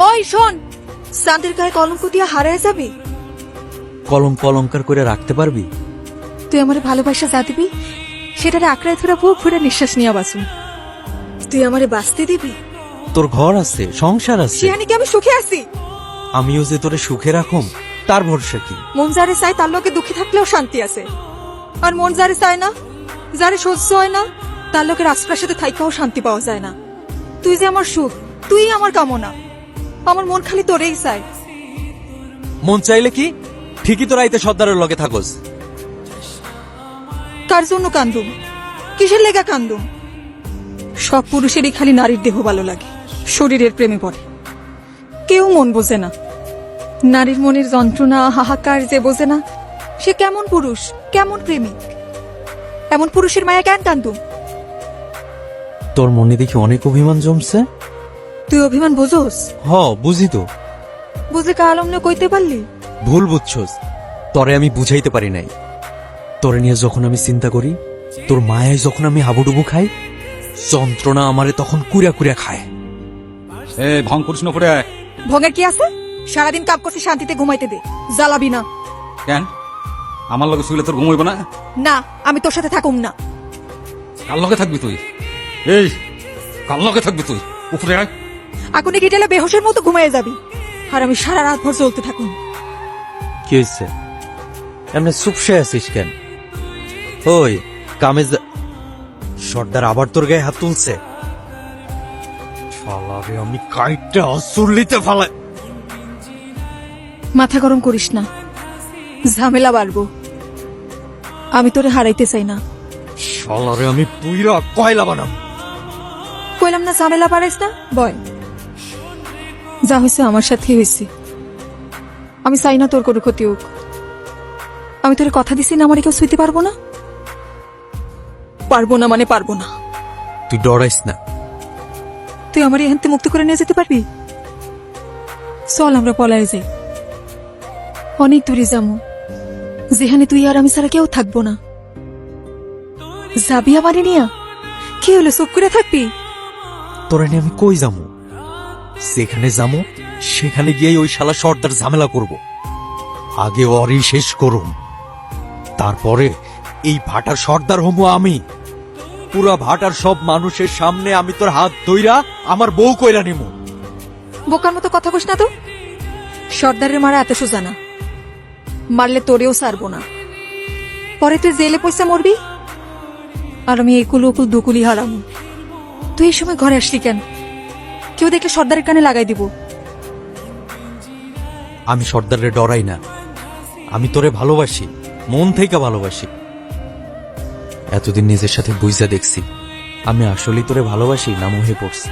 ওই শোন, চাঁদের গায়ে কলঙ্ক দিয়ে হারায় যাবি। কলঙ্ক অলঙ্কার করে রাখতে পারবি? তুই আমারে ভালোবাসা যা দিবি সেটারে আঁকড়ায় ধরে বুক ফুরে নিঃশ্বাস নিয়ে বাঁচুন। তুই আমারে বাঁচতে দিবি। তোর ঘর আছে, সংসার আছে, সেখানে কি আমি সুখে আছি? আমিও যে তোরে সুখে রাখুম তার ভরসা কি? মন যারে চায় তার লোকে দুঃখী থাকলেও শান্তি আছে, আর মন যারে চায় না, যারে সহ্য হয় না, তার লোকে রাজপ্রাসাদে থাইকাও শান্তি পাওয়া যায় না। তুই যে আমার সুখ, তুই আমার কামনা, আমার মন খালি তোরেই চায়। মন চাইলে কি ঠিকই তো রাইতে সর্দারের লগে থাকোস। কার জন্য কান্দুম? কিসের লেগা কান্দুম? সব পুরুষেরই খালি নারীর দেহ ভালো লাগে, শরীরের প্রেমে পড়ে। কেউ মন বোঝে না। নারীর মনের যন্ত্রণা হাহাকার যে বোঝে না, সে কেমন পুরুষ, কেমন প্রেমিক? এমন পুরুষের মায়া কেন কান্দুম? তোর মনে দেখি অনেক অভিমান জমছে। তুই অভিমান বোঝোস? হ, বুঝি তো। বুঝে কালম না কইতে পারলি? ভুল বুঝছস, তরে আমি বুঝাইতে পারি নাই। তোরে নিয়ে যখন আমি চিন্তা করি, তোর মায়ায় যখন আমি হাবুডুবু খাই, যন্ত্রণা আমারে তখন কুড়া কুড়া খায়। ভং করিস না করে। ভঙ্গের কি আছে? সারাদিন কাপ করতে শান্তিতে ঘুমাইতে দে, জ্বালাবি না। কেন আমার লগে শুইলে তোর ঘুমাইব না? না, আমি তোর সাথে থাকুম না। কার লগে থাকবি তুই? এই কার লগে থাকবি তুই? উপরে আয়। আগুনে গিটেলে বেহোশের মতো ঘুমাইয়ে যাবি, আর আমি সারা রাত ভর জ্বলতে থাকুম। কি হয়েছে? এমনি চুপসে আছিস কেন? ওই কামেজ সর্দার আবার তোর গায়ে হাত তুলছে। শালারে আমি কাইটটা অসুরলিতে ফালাই। মাথা গরম করিস না, ঝামেলা বাড়বো। আমি তোরে হারাইতে চাই না। শালারে আমি পুইরা কয়লা বানাম। কইলাম না ঝামেলা বাড়াইস না, বয়। যা হয়েছে আমার সাথে হয়েছে, আমি চাই না তোর কোনো ক্ষতি হোক। আমি তোর কথা দিছি না আমার কেউ শুইতে পারবো না। পারবো না মানে পারবো না। তুই ডরাইস না। তুই আমার এখান মুক্ত করে নিয়ে যেতে পারবি? চল আমরা পলায় যাই, অনেক দূরে যাবো, যেখানে তুই আর আমি ছাড়া কেউ থাকবো না। যাবি আমারে নিয়া? কি হলো, চুপ করে থাকবি? তোরা নিয়ে আমি কই যাবো? যেখানে যাবো সেখানে গিয়ে ওই শালা সর্দার ঝামেলা করব। আগে ওরই শেষ করুম, তারপরে এই ভাটার সর্দার হমু আমি। পুরা ভাটার সব মানুষের সামনে আমি তোর হাত ধইরা আমার বউ কইরা নিমু। বোকার মতো কথা কইস না তো। সর্দারের মারা এত সোজা না, মারলে তোরেও সারবো না। পরে তুই জেলে পয়সা মরবি, আর আমি একুল ওকুল দুকুলি হারাম। তুই এই সময় ঘরে আসলি কেন? কেউ দেখে সর্দারের কানে লাগাই দিব। আমি সর্দারে ডরাই না, আমি তোরে ভালোবাসি, মন থেকে ভালোবাসি। এতদিন নিজের সাথে বুঝা দেখছি আমি আসলেই তোরে ভালোবাসি না মোহে পড়ছি।